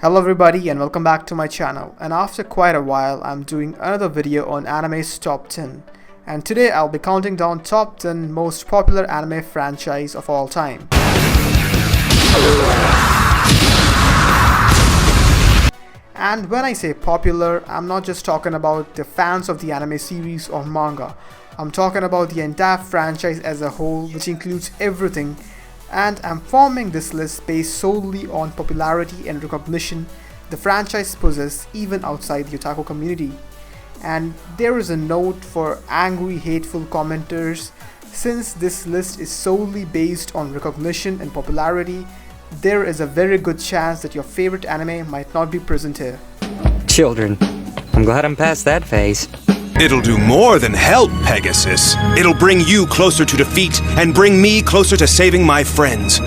Hello everybody and welcome back to my channel, and after quite a while I'm doing another video on anime's top 10, and today I'll be counting down top 10 most popular anime franchise of all time. And when I say popular, I'm not just talking about the fans of the anime series or manga. I'm talking about the entire franchise as a whole, which includes everything, and I'm forming this list based solely on popularity and recognition the franchise possesses even outside the otaku community. And there is a note for angry, hateful commenters: since this list is solely based on recognition and popularity, there is a very good chance that your favorite anime might not be present here. Children, I'm glad I'm past that phase. It'll do more than help, Pegasus. It'll bring you closer to defeat and bring me closer to saving my friends.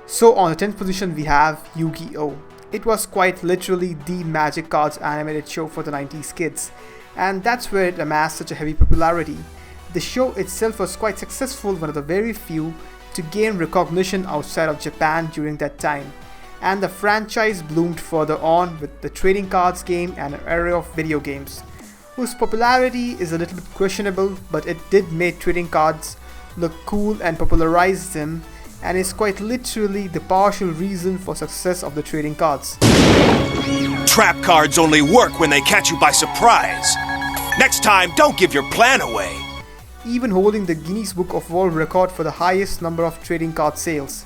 So on the 10th position we have Yu-Gi-Oh! It was quite literally the Magic Cards animated show for the 90s kids, and that's where it amassed such a heavy popularity. The show itself was quite successful, one of the very few to gain recognition outside of Japan during that time, and the franchise bloomed further on with the trading cards game and an array of video games, whose popularity is a little bit questionable, but it did make trading cards look cool and popularized them, and is quite literally the partial reason for success of the trading cards. Trap cards only work when they catch you by surprise. Next time, don't give your plan away. Even holding the Guinness Book of World Record for the highest number of trading card sales.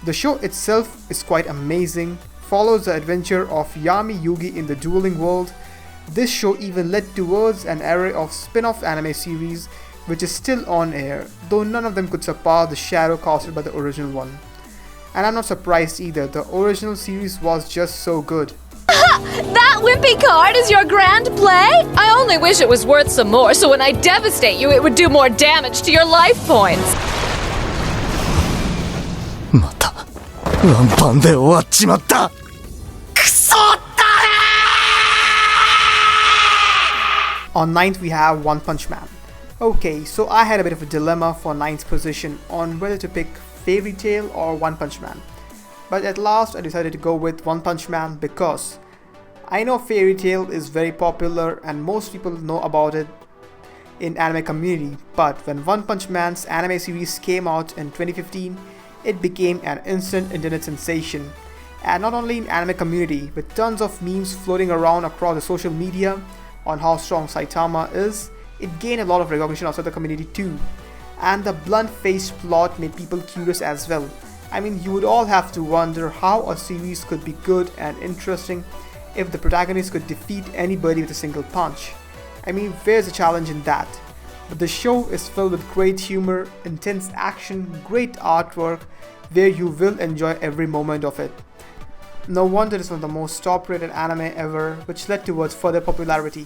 The show itself is quite amazing, follows the adventure of Yami Yugi in the dueling world. This show even led towards an array of spin-off anime series which is still on air, though none of them could surpass the shadow casted by the original one. And I'm not surprised either, the original series was just so good. That wimpy card is your grand play? I only wish it was worth some more, so when I devastate you it would do more damage to your life points. On 9th we have One Punch Man. Okay, so I had a bit of a dilemma for 9th position on whether to pick Fairy Tail or One Punch Man. But at last I decided to go with One Punch Man because I know Fairy Tail is very popular and most people know about it in anime community, but when One Punch Man's anime series came out in 2015, it became an instant internet sensation. And not only in anime community, with tons of memes floating around across the social media on how strong Saitama is, it gained a lot of recognition outside the community too. And the blunt-faced plot made people curious as well. I mean, you would all have to wonder how a series could be good and interesting if the protagonist could defeat anybody with a single punch. I mean, where's the challenge in that? But the show is filled with great humor, intense action, great artwork, where you will enjoy every moment of it. No wonder it's one of the most top-rated anime ever, which led towards further popularity.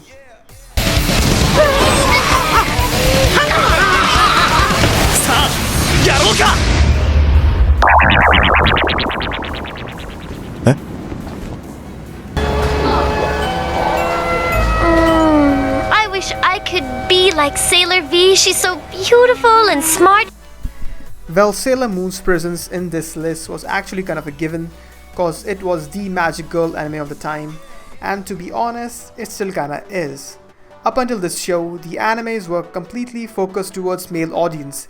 I wish I could be like Sailor V. She's so beautiful and smart. Well, Sailor Moon's presence in this list was actually kind of a given, cause it was the magic girl anime of the time, and to be honest, it still kinda is. Up until this show, the animes were completely focused towards male audience,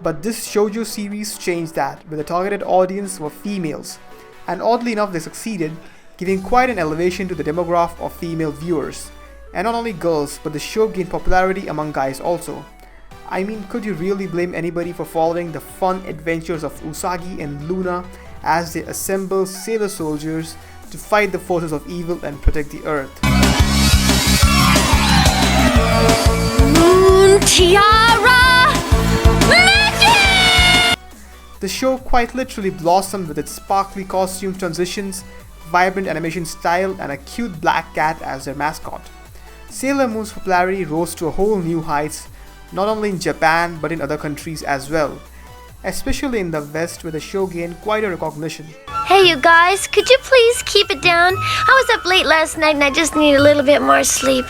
but this shoujo series changed that, where the targeted audience were females, and oddly enough they succeeded, giving quite an elevation to the demographic of female viewers. And not only girls, but the show gained popularity among guys also. I mean, could you really blame anybody for following the fun adventures of Usagi and Luna as they assemble sailor soldiers to fight the forces of evil and protect the earth? Moon Tiara Magic! The show quite literally blossomed with its sparkly costume transitions, vibrant animation style, and a cute black cat as their mascot. Sailor Moon's popularity rose to a whole new heights, not only in Japan but in other countries as well, especially in the West, where the show gained quite a recognition. Hey you guys, could you please keep it down? I was up late last night and I just need a little bit more sleep.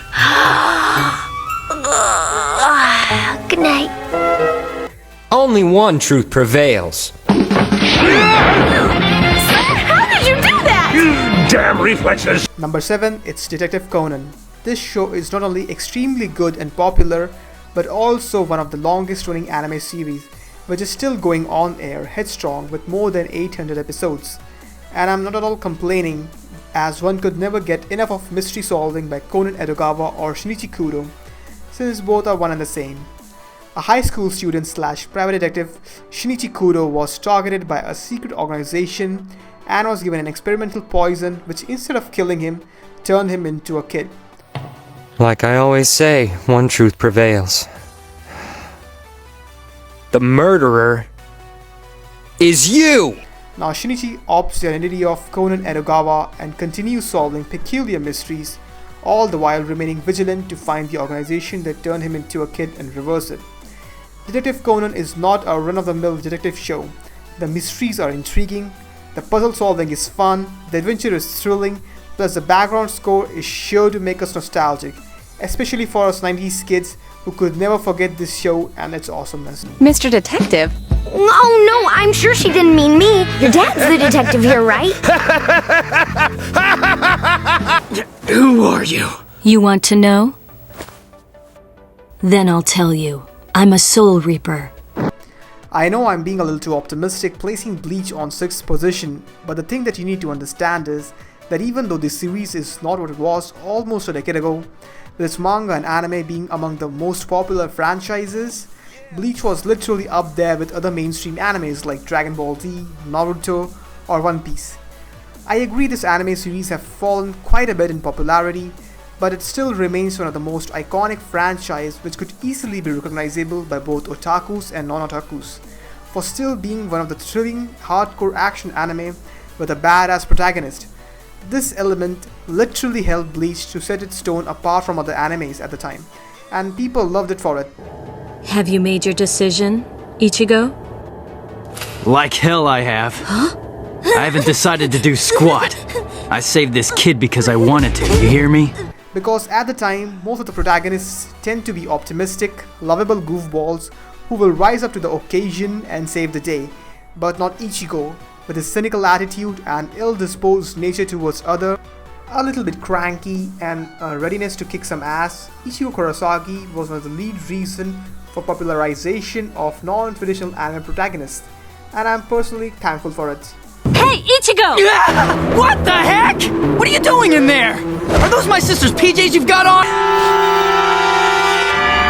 Good night. Only one truth prevails. How did you do that? Damn reflexes. Number 7, it's Detective Conan. This show is not only extremely good and popular, but also one of the longest running anime series, which is still going on air headstrong with more than 800 episodes. And I'm not at all complaining, as one could never get enough of mystery solving by Conan Edogawa or Shinichi Kudo, since both are one and the same. A high school student slash private detective, Shinichi Kudo was targeted by a secret organization and was given an experimental poison which, instead of killing him, turned him into a kid. Like I always say, one truth prevails. The murderer is you! Now Shinichi opts the identity of Conan Edogawa and continues solving peculiar mysteries, all the while remaining vigilant to find the organization that turned him into a kid and reverse it. Detective Conan is not a run-of-the-mill detective show. The mysteries are intriguing, the puzzle solving is fun, the adventure is thrilling, plus the background score is sure to make us nostalgic, especially for us 90s kids who could never forget this show and its awesomeness. Mr. Detective? Oh no, I'm sure she didn't mean me. Your dad's the detective here, right? Who are you? You want to know? Then I'll tell you. I'm a Soul Reaper. I know I'm being a little too optimistic placing Bleach on 6th position, but the thing that you need to understand is that even though this series is not what it was almost a decade ago, with its manga and anime being among the most popular franchises, Bleach was literally up there with other mainstream animes like Dragon Ball Z, Naruto, or One Piece. I agree this anime series have fallen quite a bit in popularity, but it still remains one of the most iconic franchise which could easily be recognizable by both otakus and non-otakus, for still being one of the thrilling, hardcore action anime with a badass protagonist. This element literally helped Bleach to set its tone apart from other animes at the time, and people loved it for it. Have you made your decision, Ichigo? Like hell I have. Huh? I haven't decided to do squat. I saved this kid because I wanted to, you hear me? Because at the time, most of the protagonists tend to be optimistic, lovable goofballs who will rise up to the occasion and save the day, but not Ichigo, with his cynical attitude and ill-disposed nature towards others, a little bit cranky and a readiness to kick some ass. Ichigo Kurosaki was one of the lead reason for popularization of non-traditional anime protagonists, and I'm personally thankful for it. Hey, Ichigo! What the heck? What are you doing in there? Are those my sister's PJs you've got on?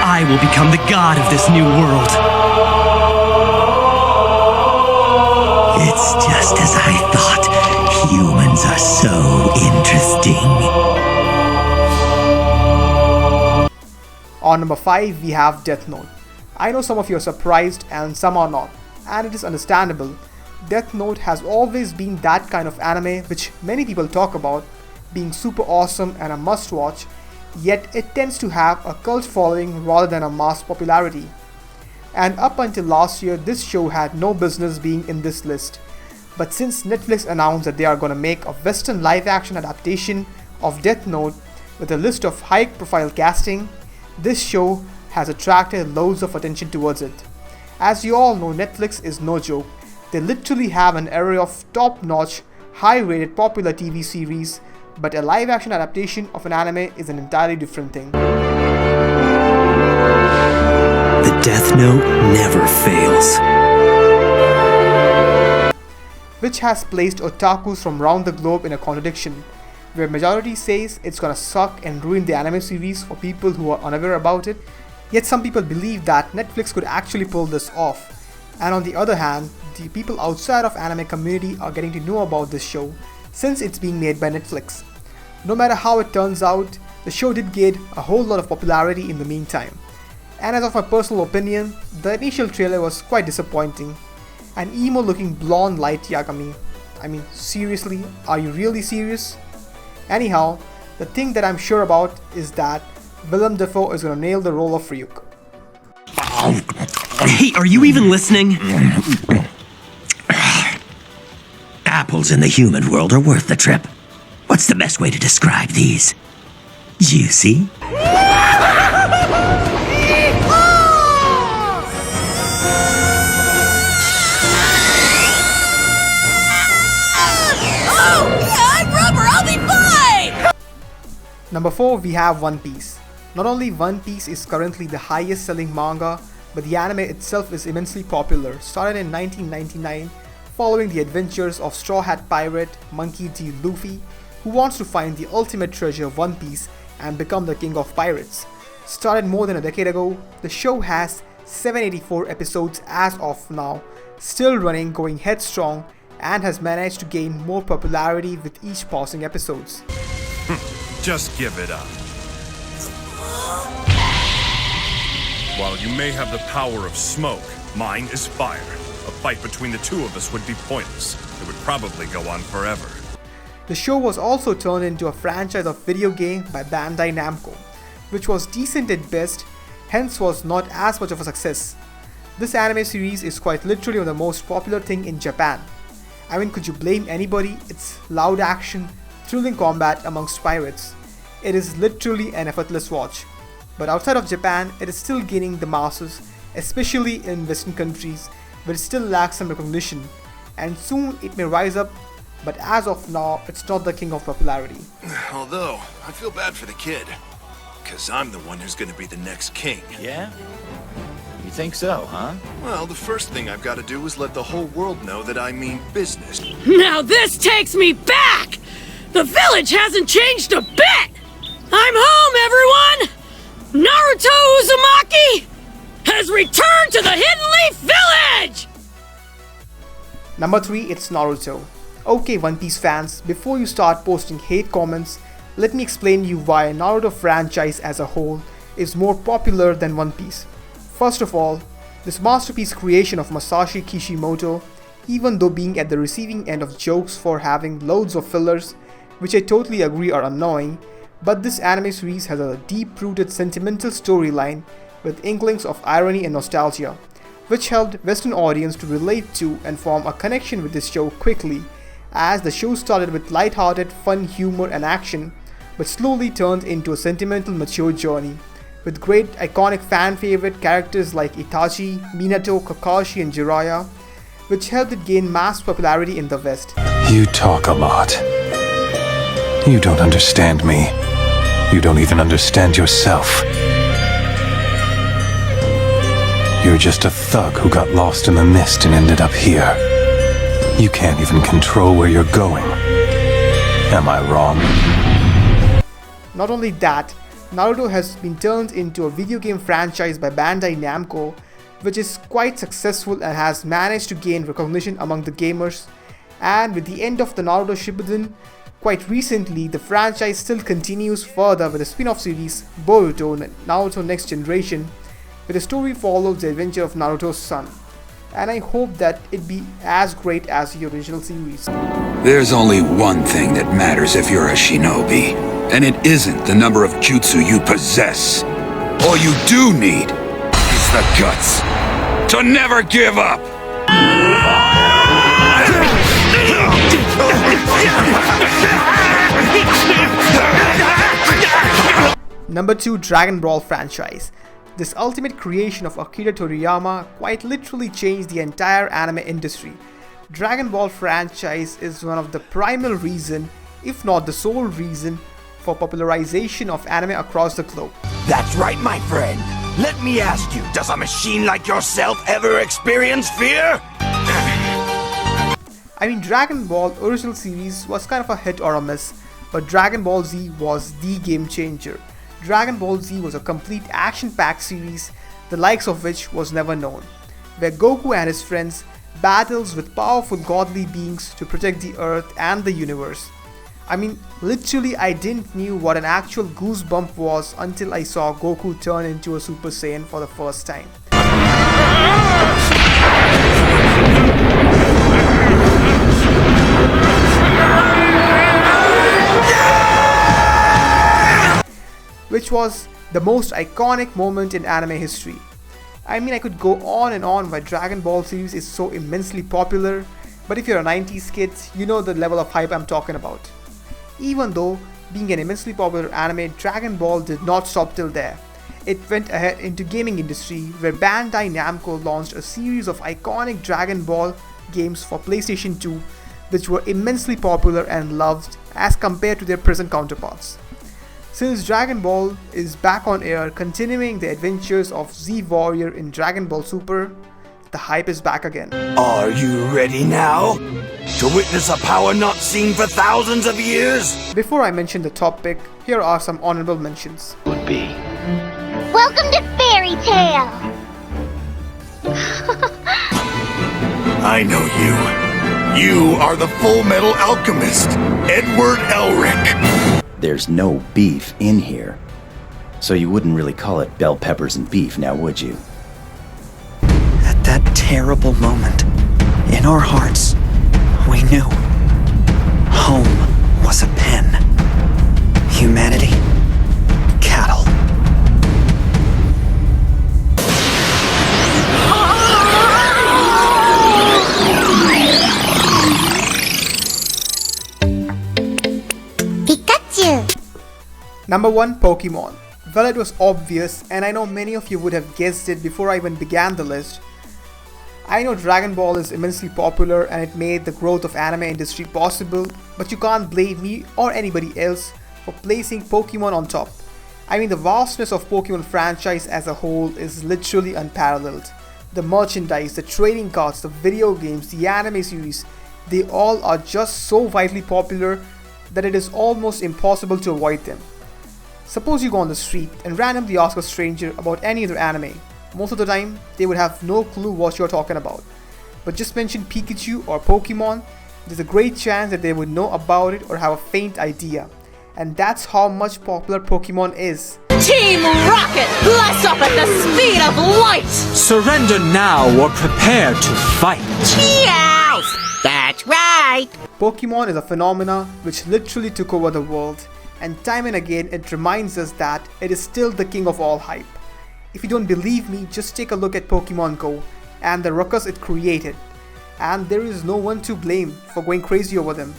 I will become the god of this new world. It's just as I thought. Humans are so interesting. On number 5, we have Death Note. I know some of you are surprised and some are not, and it is understandable. Death Note has always been that kind of anime which many people talk about, being super awesome and a must-watch, yet it tends to have a cult following rather than a mass popularity. And up until last year, this show had no business being in this list. But since Netflix announced that they are gonna make a Western live-action adaptation of Death Note with a list of high-profile casting, this show has attracted loads of attention towards it. As you all know, Netflix is no joke. They literally have an array of top-notch, high-rated popular TV series, but a live-action adaptation of an anime is an entirely different thing. The Death Note never fails. Which has placed otakus from around the globe in a contradiction, where majority says it's gonna suck and ruin the anime series for people who are unaware about it, yet some people believe that Netflix could actually pull this off. And on the other hand, the people outside of anime community are getting to know about this show since it's being made by Netflix. No matter how it turns out, the show did gain a whole lot of popularity in the meantime. And as of my personal opinion, the initial trailer was quite disappointing. An emo looking blonde light Yagami. I mean, seriously, are you really serious? Anyhow, the thing that I'm sure about is that Willem Dafoe is gonna nail the role of Ryuk. Hey, are you even listening? Apples in the human world are worth the trip. What's the best way to describe these? Juicy? Oh, yeah, I'm rubber. I'll be fine. Number 4, we have One Piece. Not only One Piece is currently the highest selling manga, but the anime itself is immensely popular, started in 1999 following the adventures of Straw Hat Pirate Monkey D. Luffy, who wants to find the ultimate treasure of One Piece and become the king of pirates. Started more than a decade ago, the show has 784 episodes as of now, still running, going headstrong, and has managed to gain more popularity with each passing episodes. Just give it up. While you may have the power of smoke, mine is fire. A fight between the two of us would be pointless. It would probably go on forever. The show was also turned into a franchise of video game by Bandai Namco, which was decent at best, hence was not as much of a success. This anime series is quite literally the most popular thing in Japan. I mean, could you blame anybody? It's loud action, thrilling combat amongst pirates. It is literally an effortless watch. But outside of Japan, it is still gaining the masses, especially in Western countries, where it still lacks some recognition, and soon it may rise up, but as of now, it's not the king of popularity. Although, I feel bad for the kid. Because I'm the one who's going to be the next king. Yeah? You think so, huh? Well, the first thing I've got to do is let the whole world know that I mean business. Now this takes me back! The village hasn't changed a bit! I'm home, everyone! Naruto Uzumaki has returned to the Hidden Leaf Village! Number 3, it's Naruto. Okay, One Piece fans, before you start posting hate comments, let me explain you why Naruto franchise as a whole is more popular than One Piece. First of all, this masterpiece creation of Masashi Kishimoto, even though being at the receiving end of jokes for having loads of fillers, which I totally agree are annoying, but this anime series has a deep-rooted sentimental storyline with inklings of irony and nostalgia, which helped Western audience to relate to and form a connection with this show quickly, as the show started with light-hearted fun humor and action, but slowly turned into a sentimental mature journey, with great iconic fan favorite characters like Itachi, Minato, Kakashi and Jiraiya, which helped it gain mass popularity in the West. You talk a lot. You don't understand me. You don't even understand yourself. You're just a thug who got lost in the mist and ended up here. You can't even control where you're going. Am I wrong? Not only that, Naruto has been turned into a video game franchise by Bandai Namco, which is quite successful and has managed to gain recognition among the gamers. And with the end of the Naruto Shippuden, quite recently the franchise still continues further with a spin-off series, Boruto Naruto Next Generation, where the story follows the adventure of Naruto's son. And I hope that it be as great as the original series. There's only one thing that matters if you're a shinobi, and it isn't the number of jutsu you possess. All you do need is the guts to never give up. Number 2, Dragon Ball franchise. This ultimate creation of Akira Toriyama quite literally changed the entire anime industry. Dragon Ball franchise is one of the primal reason, if not the sole reason, for popularization of anime across the globe. That's right, my friend. Let me ask you, does a machine like yourself ever experience fear? I mean, Dragon Ball original series was kind of a hit or a miss, but Dragon Ball Z was the game changer. Dragon Ball Z was a complete action-packed series, the likes of which was never known, where Goku and his friends battles with powerful godly beings to protect the earth and the universe. I mean, literally I didn't knew what an actual goosebump was until I saw Goku turn into a Super Saiyan for the first time. Which was the most iconic moment in anime history. I mean, I could go on and on why Dragon Ball series is so immensely popular, but if you're a 90s kid, you know the level of hype I'm talking about. Even though being an immensely popular anime, Dragon Ball did not stop till there. It went ahead into gaming industry, where Bandai Namco launched a series of iconic Dragon Ball games for PlayStation 2, which were immensely popular and loved as compared to their present counterparts. Since Dragon Ball is back on air continuing the adventures of Z Warrior in Dragon Ball Super, the hype is back again. Are you ready now? To witness a power not seen for thousands of years? Before I mention the top pick, here are some honorable mentions. Would be. Welcome to Fairy Tale! I know you. You are the Full Metal Alchemist, Edward Elric. There's no beef in here. So you wouldn't really call it bell peppers and beef, now would you? At that terrible moment, in our hearts, we knew. Home was a pen. Humanity, cattle. Number 1, Pokemon. Well, it was obvious, and I know many of you would have guessed it before I even began the list. I know Dragon Ball is immensely popular and it made the growth of anime industry possible, but you can't blame me or anybody else for placing Pokemon on top. I mean, the vastness of Pokemon franchise as a whole is literally unparalleled. The merchandise, the trading cards, the video games, the anime series, they all are just so widely popular that it is almost impossible to avoid them. Suppose you go on the street and randomly ask a stranger about any other anime. Most of the time, they would have no clue what you're talking about. But just mention Pikachu or Pokemon, there's a great chance that they would know about it or have a faint idea. And that's how much popular Pokemon is. Team Rocket, blast up at the speed of light! Surrender now or prepare to fight. Yes! That's right! Pokemon is a phenomena which literally took over the world. And time and again it reminds us that it is still the king of all hype. If you don't believe me, just take a look at Pokemon Go and the ruckus it created. And there is no one to blame for going crazy over them.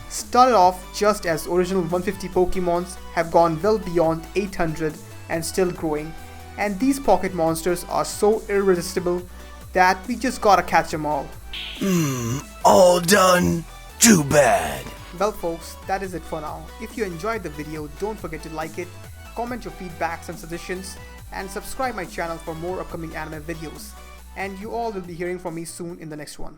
Started off just as original 150 Pokemons have gone well beyond 800 and still growing. And these pocket monsters are so irresistible that we just gotta catch them all. All done? Too bad. Well folks, that is it for now. If you enjoyed the video, don't forget to like it, comment your feedbacks and suggestions, and subscribe my channel for more upcoming anime videos. And you all will be hearing from me soon in the next one.